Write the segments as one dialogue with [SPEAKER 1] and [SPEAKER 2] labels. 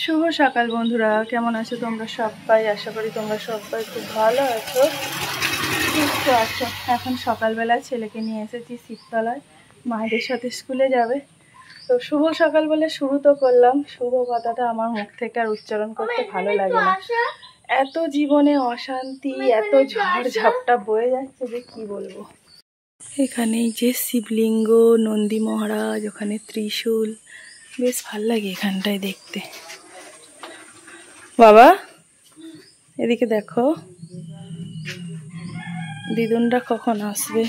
[SPEAKER 1] শুভ সকাল বন্ধুরা, কেমন আছো তোমরা সবাই? আশা করি তোমরা সবাই খুব ভালো আছো, সুস্থ আছো। এখন সকালবেলা ছেলেকে নিয়ে এসেছি শিবতলায়, মায়েদের সাথে স্কুলে যাবে। তো শুভ সকাল বলে শুরু তো করলাম, শুভ কথাটা আমার মুখ থেকে আর উচ্চারণ করতে ভালো লাগে না। এত জীবনে অশান্তি, এত ঝড় ঝাপটা বয়ে যাচ্ছে যে কি বলবো। এখানে যে শিবলিঙ্গ, নন্দী মহারাজ, ওখানে ত্রিশূল, বেশ ভাল লাগে এখানটায় দেখতে। বাবা এদিকে দেখো, দিদুনরা কখন আসবে?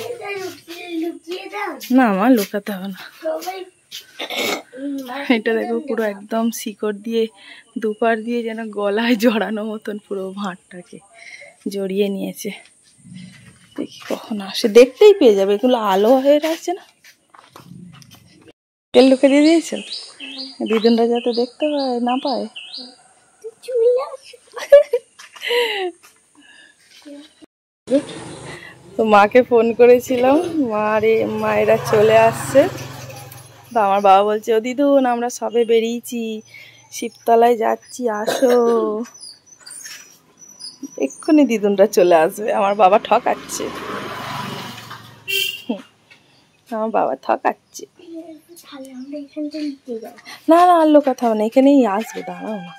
[SPEAKER 1] না আমার লুকাতে হবে না। এটা দেখো পুরো একদম শিকড় দিয়ে দুপার দিয়ে যেন গলায় জড়ানো মতন পুরো ভাঁড়টাকে জড়িয়ে নিয়েছে। দেখি কখন আসে, দেখতেই পেয়ে যাবে, এগুলো আলো হয়ে আসছে না। তেল লুকে দিয়ে দিয়েছ দিদুনরা যাতে দেখতে পায় না পায়। তো মাকে ফোন করেছিলাম, মায়েরা চলে আসছে। তো আমার বাবা বলছে, ও দিদুন আমরা সবে বেরিয়েছি, শিবতলায় যাচ্ছি, আসো। এক্ষুনি দিদুনরা চলে আসবে। আমার বাবা ঠকাচ্ছে, আমার বাবা ঠকাচ্ছে। না না আর লোকাতে হবে না, এখানেই আসবে, দাঁড়াও না।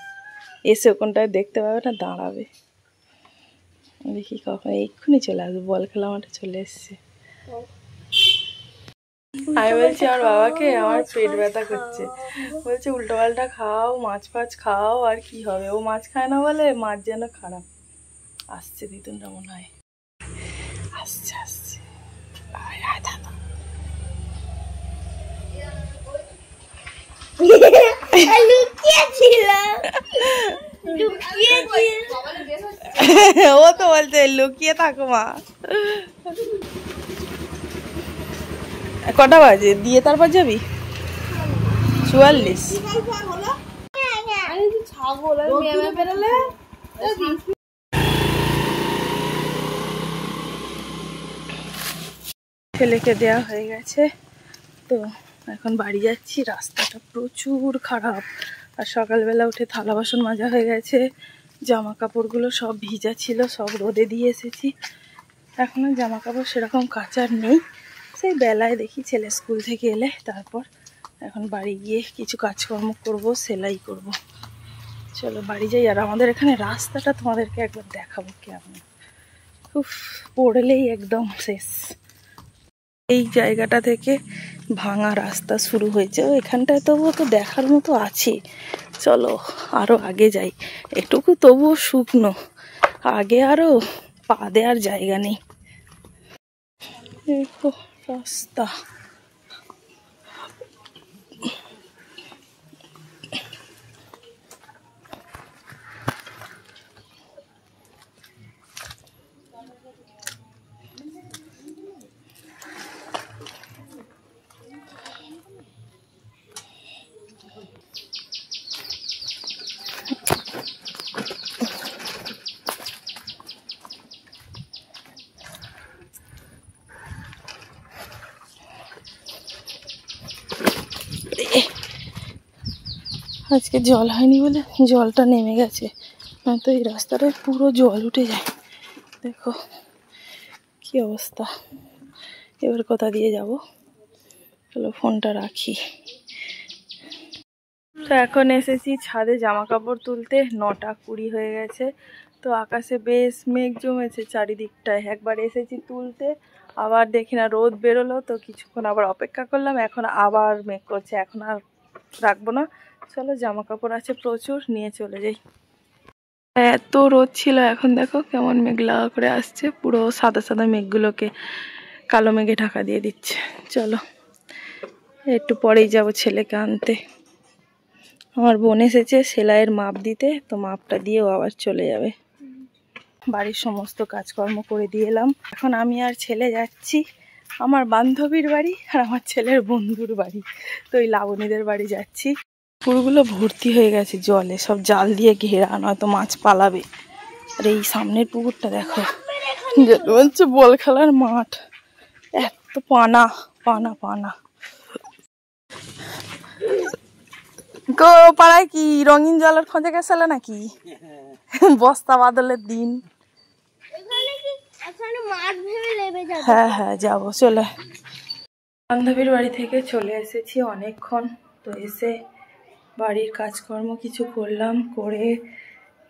[SPEAKER 1] এসে ওখানটায় দেখতে পাবে না, দাঁড়াবে। দেখি কখন এক্ষুনি চলে আসবে, বল খেলা মাঠে চলে এসছে। আমি বলছি আমার বাবাকে, আমার পেট ব্যথা করছে। বলছে উল্টো পাল্টা খাও, মাছ ফাছ খাও, আর কি হবে। ও মাছ খায় না বলে মাছ যেন খারাপ। আসছে দিদুনরা মনে হয়, আসছে আসছে। ও তো বলছে লুকিয়ে থাকো মা। কটা বাজে দিয়ে তারপর যাবি? 44। ছেলেকে দেওয়া হয়ে গেছে, তো এখন বাড়ি যাচ্ছি। রাস্তাটা প্রচুর খারাপ, আর সকালবেলা উঠে থালা বাসন মাজা হয়ে গেছে, জামা কাপড়গুলো সব ভিজা ছিল, সব রোদে দিয়ে এসেছি। এখনও জামা কাপড় সেরকম কাচার নেই, সেই বেলায় দেখি ছেলে স্কুল থেকে এলে তারপর। এখন বাড়ি গিয়ে কিছু কাজকর্ম করব, সেলাই করব। চলো বাড়ি যাই। আর আমাদের এখানে রাস্তাটা তোমাদেরকে একবার দেখাবো কেমন। খুব পড়লেই একদম শেষ। এই জায়গাটা থেকে ভাঙা রাস্তা শুরু হয়েছে, এখানটায় তবুও তো দেখার মতো আছে। চলো আরো আগে যাই, এটুকু তবুও শুকনো, আগে আরো পা দেওয়ার জায়গা নেই। দেখো রাস্তা, আজকে জল হয়নি বলে জলটা নেমে গেছে, নয়তো এই রাস্তাটায় পুরো জল উঠে যায়। দেখো কি অবস্থা। এবার কোথা দিয়ে যাব? চলো ফোনটা রাখি। তো এখন এসেছি ছাদে জামা কাপড় তুলতে, 9টা 20 হয়ে গেছে। তো আকাশে বেশ মেঘ জমেছে চারিদিকটায়। একবার এসেছি তুলতে, আবার দেখি না রোদ বেরোলো, তো কিছুক্ষণ আবার অপেক্ষা করলাম, এখন আবার মেঘ করছে। এখন আর রাখবো না, চলো জামা কাপড় আছে প্রচুর, নিয়ে চলে যাই। এত রোদ ছিল, এখন দেখো কেমন মেঘলা করে আসছে, পুরো সাদা সাদা মেঘগুলোকে কালো মেঘে ঢাকা দিয়ে দিচ্ছে। চলো একটু পরেই যাব ছেলেকে আনতে। আমার বোন এসেছে সেলাইয়ের মাপ দিতে, তো মাপটা দিয়েও আবার চলে যাবে। বাড়ির সমস্ত কাজকর্ম করে দিয়ে এলাম। এখন আমি আর ছেলে যাচ্ছি আমার বান্ধবীর বাড়ি আর আমার ছেলের বন্ধুর বাড়ি। তো ওই লাবণীদের বাড়ি যাচ্ছি। পুকুরগুলো ভর্তি হয়ে গেছে জলে, সব জাল দিয়ে ঘেরা, নয়তো মাছ পালাবে। আর এই সামনের পুকুরটা দেখো, যেটা হচ্ছে বল খেলার মাঠ, এত পানা পানা পানা। গো পাড়ায় কি রঙিন জলের খোঁজে গেছিল নাকি? বস্তা বাদলের দিন। হ্যাঁ হ্যাঁ যাবো, চলে। বান্ধবীর বাড়ি থেকে চলে এসেছি অনেকক্ষণ। তো এসে বাড়ির কাজকর্ম কিছু করলাম, করে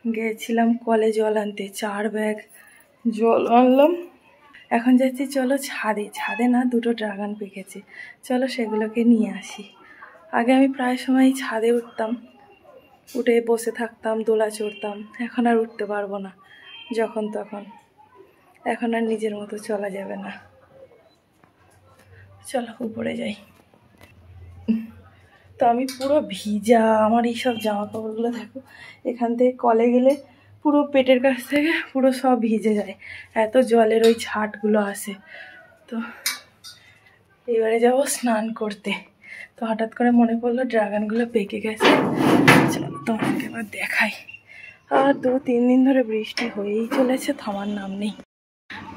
[SPEAKER 1] গিয়েছিলাম কলে জল আনতে। 4 ব্যাগ জল আনলাম। এখন যাচ্ছি, চলো ছাদে। ছাদে না, 2টো ড্রাগন পেকেছে, চলো সেগুলোকে নিয়ে আসি। আগে আমি প্রায় সময় ছাদে উঠতাম, উঠে বসে থাকতাম, দোলা চড়তাম। এখন আর উঠতে পারবো না যখন তখন, এখন আর নিজের মতো চলা যাবে না। চলো উপরে যাই। তো আমি পুরো ভিজা, আমার এইসব জামা কাপড়গুলো দেখো, এখান থেকে কলে গেলে পুরো পেটের কাছ থেকে পুরো সব ভিজে যায়, এত জলের ওই ছাটগুলো আসে। তো এবারে যাব স্নান করতে। তো হঠাৎ করে মনে পড়লো ড্রাগনগুলো পেকে গেছে, চলো তোমাকে এবার দেখাই। আর 2-3 দিন ধরে বৃষ্টি হয়েই চলেছে, থামার নাম নেই।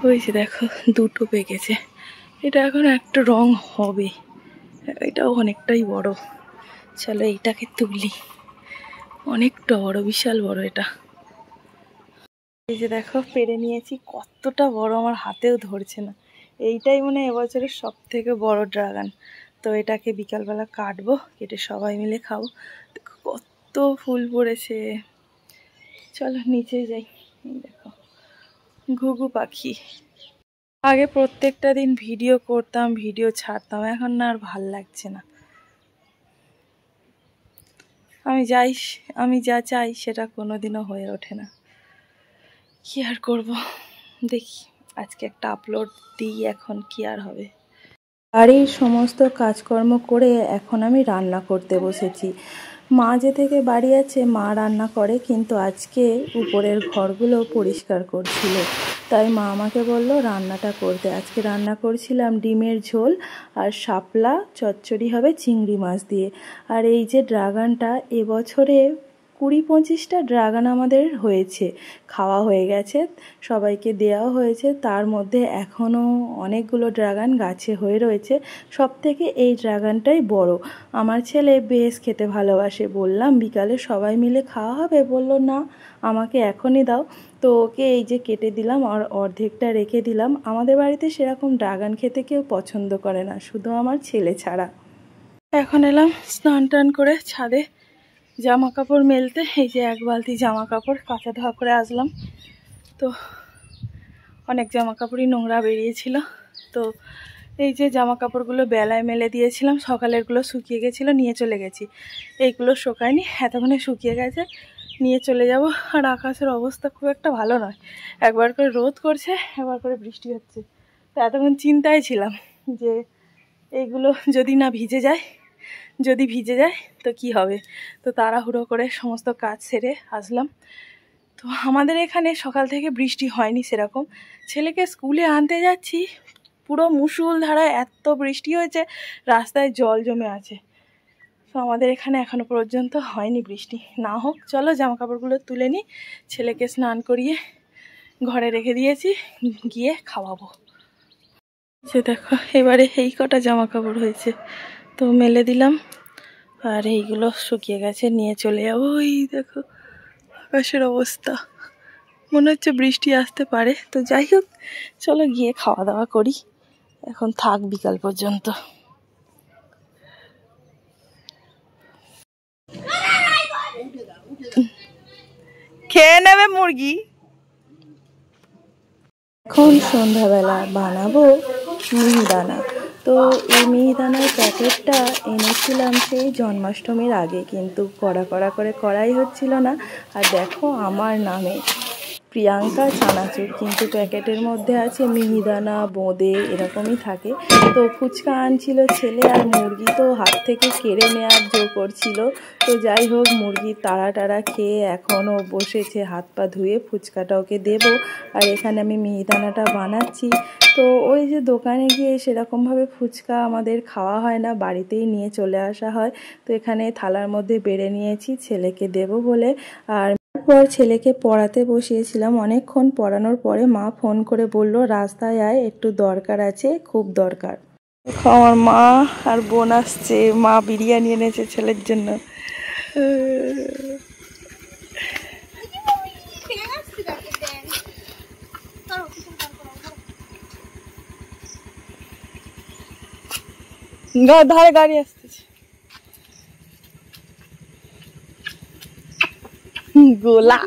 [SPEAKER 1] হয়েছে দেখো, 2টো পেকেছে। এটা এখন একটা রং হবে, এটাও অনেকটাই বড়। চলো এইটাকে তুলি, অনেকটা বড়, বিশাল বড় এটা। এই যে দেখো পেরে নিয়েছি, কতটা বড় আমার হাতেও ধরছে না। এইটাই মনে হয় এবছরের সব থেকে বড় ড্রাগন। তো এটাকে বিকালবেলা কাটবো, কেটে সবাই মিলে খাবো। দেখো কত ফুল পড়েছে। চলো নিচে যাই। দেখো ঘুঘু পাখি। আগে প্রত্যেকটা দিন ভিডিও করতাম, ভিডিও ছাড়তাম, এখন না আর ভাল লাগছে না। আমি যা চাই সেটা কোনোদিনও হয়ে ওঠে না, কি আর করব। দেখি আজকে একটা আপলোড দিই, এখন কি আর হবে। বাড়ির সমস্ত কাজকর্ম করে এখন আমি রান্না করতে বসেছি। মা যে থেকে বাড়ি আছে, মা রান্না করে, কিন্তু আজকে উপরের ঘরগুলো পরিষ্কার করছিল, তাই মা আমাকে বলল রান্নাটা করতে। আজকে রান্না করছিলাম ডিমের ঝোল আর শাপলা চচ্চড়ি হবে চিংড়ি মাছ দিয়ে। আর এই যে ড্রাগনটা, এবছরে 20-25টা ড্রাগন আমাদের হয়েছে, খাওয়া হয়ে গেছে, সবাইকে দেওয়াও হয়েছে। তার মধ্যে এখনও অনেকগুলো ড্রাগন গাছে হয়ে রয়েছে। সব থেকে এই ড্রাগনটাই বড়। আমার ছেলে বেশ খেতে ভালোবাসে। বললাম বিকালে সবাই মিলে খাওয়া হবে, বলল না আমাকে এখনই দাও। তো ওকে এই যে কেটে দিলাম আর অর্ধেকটা রেখে দিলাম। আমাদের বাড়িতে সেরকম ড্রাগন খেতে কেউ পছন্দ করে না, শুধু আমার ছেলে ছাড়া। এখন এলাম স্নান টান করে ছাদে জামা কাপড় মেলতে। এই যে 1 বালতি জামা কাপড় কাঁচা ধোয়া করে আসলাম। তো অনেক জামা কাপড়ই নোংরা বেরিয়েছিল। তো এই যে জামা কাপড়গুলো বেলায় মেলে দিয়েছিলাম, সকালেরগুলো শুকিয়ে গেছিলো, নিয়ে চলে গেছি। এইগুলো শুকায়নি, এতক্ষণে শুকিয়ে গেছে, নিয়ে চলে যাব। আর আকাশের অবস্থা খুব একটা ভালো নয়, একবার করে রোদ করছে, একবার করে বৃষ্টি হচ্ছে। তো এতক্ষণ চিন্তায় ছিলাম যে এইগুলো যদি না ভিজে যায়, যদি ভিজে যায় তো কি হবে। তো তাড়াহুড়ো করে সমস্ত কাজ সেরে আসলাম। তো আমাদের এখানে সকাল থেকে বৃষ্টি হয়নি সেরকম। ছেলেকে স্কুলে আনতে যাচ্ছি, পুরো মুষলধারায় এত বৃষ্টি হয়েছে, রাস্তায় জল জমে আছে। তো আমাদের এখানে এখনো পর্যন্ত হয়নি বৃষ্টি। না হোক, চলো জামা কাপড়গুলো তুলে নিই, ছেলেকে স্নান করিয়ে ঘরে রেখে দিয়েছি, গিয়ে খাওয়াবো। সে দেখো এবারে এই কটা জামা কাপড় হয়েছে, তো মেলে দিলাম। আর এইগুলো শুকিয়ে গেছে, নিয়ে চলে যাবো। ওই দেখো আকাশের অবস্থা, মনে হচ্ছে বৃষ্টি আসতে পারে। তো যাই হোক, চলো গিয়ে খাওয়া দাওয়া করি, এখন থাক বিকাল পর্যন্ত। খেয়ে নেবে মুরগি। এখন সন্ধ্যাবেলা বানাবো মিহিদানা। তো এই মিহিদানার প্যাকেটটা এনেছিলাম সেই জন্মাষ্টমীর আগে, কিন্তু কড়া করে করাই হচ্ছিল না। আর দেখো আমার নামে প্রিয়াঙ্কা চানাচুর, কিন্তু প্যাকেটের মধ্যে আছে মিহিদানা, বোঁদে, এরকমই থাকে। তো ফুচকা আনছিল ছেলে, আর মুরগি তো হাত থেকে কেড়ে নেওয়ার জোর করছিল। তো যাই হোক, মুরগির তাড়া খেয়ে এখনও বসেছে, হাত পা ধুয়ে ফুচকাটা ওকে দেবো। আর এখানে আমি মিহিদানাটা বানাচ্ছি। তো ওই যে দোকানে গিয়ে সেরকমভাবে ফুচকা আমাদের খাওয়া হয় না, বাড়িতেই নিয়ে চলে আসা হয়। তো এখানে থালার মধ্যে বেড়ে নিয়েছি ছেলেকে দেব বলে। আর পর ছেলেকে পড়াতে বসিয়েছিলাম। অনেকক্ষণ পড়ানোর পরে মা ফোন করে বলল রাস্তায় আয়, একটু দরকার আছে, খুব দরকার। আমার মা আর বোন আসছে, মা বিরিয়ানি এনেছে ছেলের জন্য। ধারে গাড়ি আসতেছে গোলা